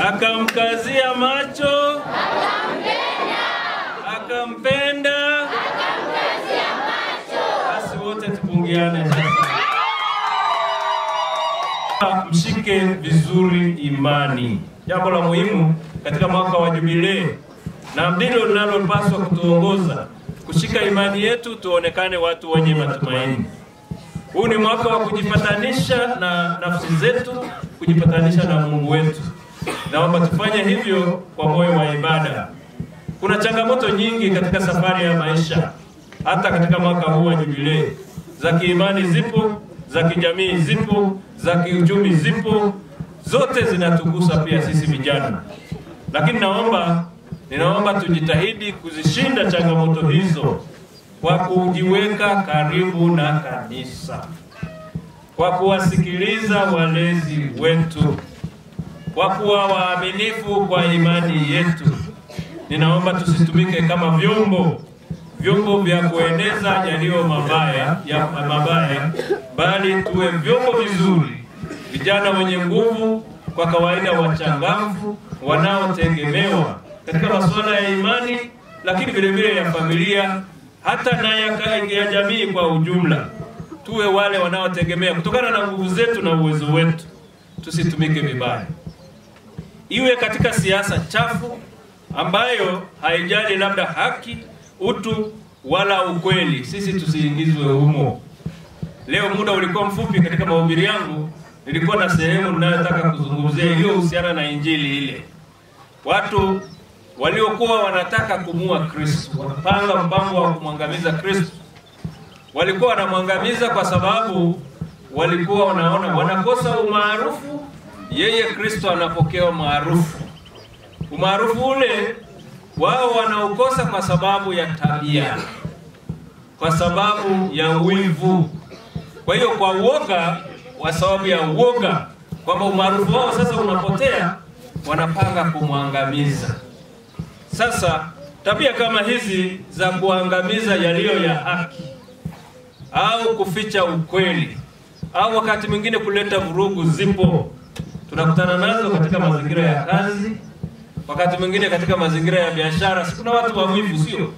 akamkazia macho, akampenda, akamkazia macho. Basi wote tupungiane sasa. Mshike vizuri imani. Jambo la muhimu katika mwaka wa jubilei na ndilo linalopaswa kutuongoza kushika imani yetu, tuonekane watu wenye matumaini. Huu ni mwaka wa kujipatanisha na nafsi zetu, kujipatanisha na Mungu wetu. Naomba tufanye hivyo kwa moyo wa ibada. Kuna changamoto nyingi katika safari ya maisha, hata katika mwaka huu wa jubilei. Za kiimani zipo, za kijamii zipo, za kiuchumi zipo, zote zinatugusa pia sisi vijana. Lakini ninaomba tujitahidi kuzishinda changamoto hizo kwa kujiweka karibu na kanisa, kwa kuwasikiliza walezi wetu, kwa kuwa waaminifu kwa imani yetu. Ninaomba tusitumike kama vyombo vya kueneza yaliyo mabaya, bali tuwe vyombo vizuri, vijana wenye nguvu, kwa kawaida wachangamfu, wanaotegemewa katika masuala ya imani, lakini vile vile ya familia, hata na ya jamii kwa ujumla. Tuwe wale wanaotegemea kutokana na nguvu zetu na uwezo wetu, tusitumike vibaya. Iwe katika siasa chafu ambayo haijali labda haki, utu wala ukweli, sisi tusiingizwe humo. Leo muda ulikuwa mfupi katika mahubiri yangu, nilikuwa na sehemu ninayotaka kuzungumzia iliyohusiana na injili ile. Watu waliokuwa wanataka kumua Kristo, wanapanga mpango wa kumwangamiza Kristo, walikuwa wanamwangamiza kwa sababu walikuwa wanaona wanakosa umaarufu. Yeye Kristo anapokea umaarufu. Umaarufu ule wao wanaukosa kwa sababu ya tabia, kwa sababu ya wivu. Kwa hiyo kwa sababu ya uoga kwamba umaarufu wao sasa unapotea, wanapanga kumwangamiza. Sasa tabia kama hizi za kuangamiza yaliyo ya haki, au kuficha ukweli, au wakati mwingine kuleta vurugu zipo. Tunakutana nazo katika mazingira ya kazi, wakati mwingine katika mazingira ya biashara. Kuna watu wawivu, sio?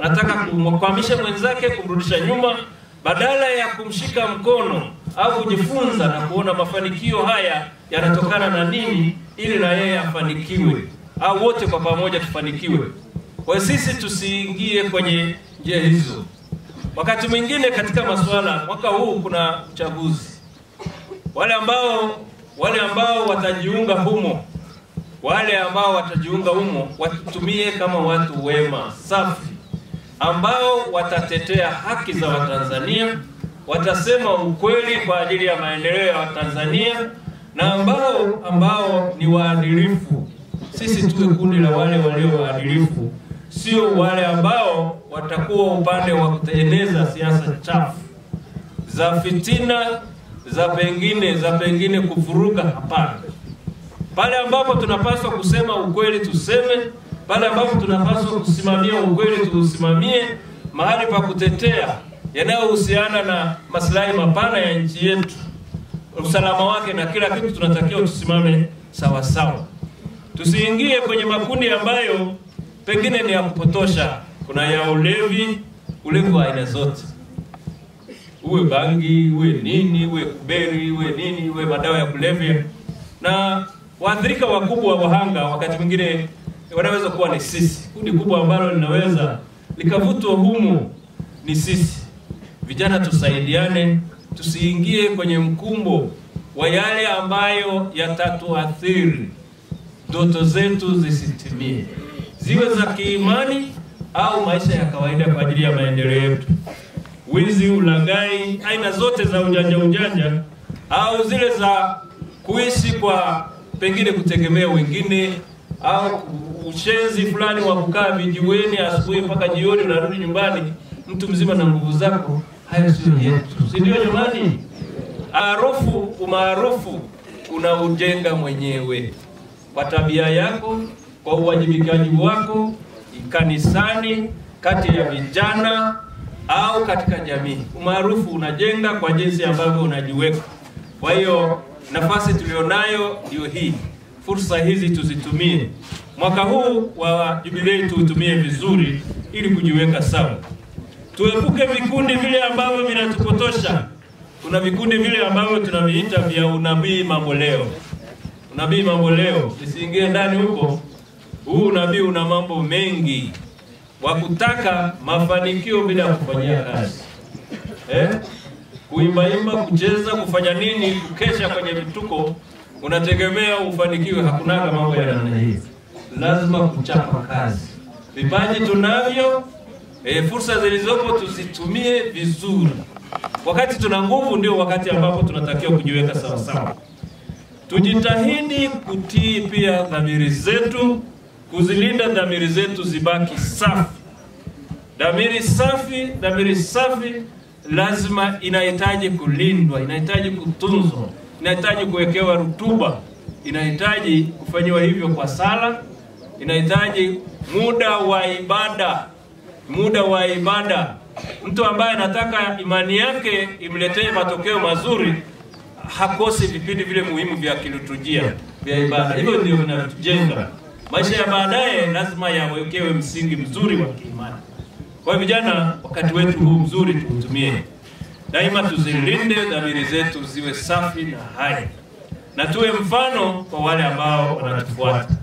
Anataka kumkwamisha mwenzake, kumrudisha nyuma, badala ya kumshika mkono au kujifunza na kuona mafanikio haya yanatokana na nini, ili na yeye afanikiwe, au wote kwa pamoja tufanikiwe. Kwa sisi tusiingie kwenye njia hizo. Wakati mwingine katika masuala, mwaka huu kuna uchaguzi. Wale ambao watajiunga humo, watutumie kama watu wema, safi, ambao watatetea haki za Watanzania, watasema ukweli kwa ajili ya maendeleo ya Watanzania, na ambao ni waadilifu. Sisi tuwe kundi la wale walio waadilifu, sio wale ambao watakuwa upande wa kutengeneza siasa chafu za fitina, za pengine kuvuruga. Hapana. Pale ambapo tunapaswa kusema ukweli tuseme, pale ambapo tunapaswa kusimamia ukweli tuusimamie. Mahali pa kutetea yanayohusiana na maslahi mapana ya nchi yetu, usalama wake na kila kitu, tunatakiwa tusimame sawa sawa. Tusiingie kwenye makundi ambayo pengine ni ya kupotosha. Kuna ya ulevi wa aina zote, uwe bangi, uwe nini, uwe kuberi, uwe nini, uwe madawa ya kulevya. Na waathirika wakubwa, wahanga, wakati mwingine wanaweza kuwa ni sisi. Kundi kubwa ambalo linaweza likavutwa humu ni sisi. Vijana tusaidiane, tusiingie kwenye mkumbo wa yale ambayo yatatuathiri, ndoto zetu zisitimie, ziwe za kiimani au maisha ya kawaida kwa ajili ya maendeleo yetu. Wizi, ulaghai, aina zote za ujanja, au zile za kuishi kwa pengine kutegemea wengine, au ushenzi fulani wa kukaa vijiweni asubuhi mpaka jioni, unarudi nyumbani mtu mzima na nguvu zako. Hayo sio yetu, si ndio jamani? Umaarufu unaujenga mwenyewe kwa tabia yako, kwa uwajibikaji wako kanisani, kati ya vijana au katika jamii. Umaarufu unajenga kwa jinsi ambavyo unajiweka. Kwa hiyo nafasi tulionayo ndio hii. fursa hizi tuzitumie. Mwaka huu wa jubilei tuutumie vizuri ili kujiweka sawa. Tuepuke vikundi vile ambavyo vinatupotosha. Kuna vikundi vile ambavyo tunaviita vya unabii mamboleo. Unabii mamboleo, nisiingie ndani huko. Huu unabii una mambo mengi wa kutaka mafanikio bila kufanyia kazi. Kuimba, kucheza, kufanya nini, kukesha kwenye vituko, unategemea ufanikiwe. Hakunaga mambo ya namna hii. Lazima kuchapa kazi. Vipaji tunavyo, fursa zilizopo tuzitumie vizuri. Wakati tuna nguvu ndio wakati ambapo tunatakiwa kujiweka sawa sawa. Tujitahidi kutii pia dhamiri zetu, kuzilinda dhamiri zetu zibaki safi. Dhamiri safi lazima inahitaji kulindwa, inahitaji kutunzwa, inahitaji kuwekewa rutuba, inahitaji kufanywa hivyo kwa sala, inahitaji muda wa ibada. Mtu ambaye anataka imani yake imletee matokeo mazuri hakosi vipindi vile muhimu vya kiliturujia vya ibada. Hivyo ndio vinatujenga. Maisha ya baadaye lazima yawekewe msingi mzuri wa kiimani. Kwa vijana, wakati wetu huu mzuri tuutumie. Daima tuzilinde dhamiri zetu ziwe safi na hai. Na tuwe mfano kwa wale ambao wanatufuata.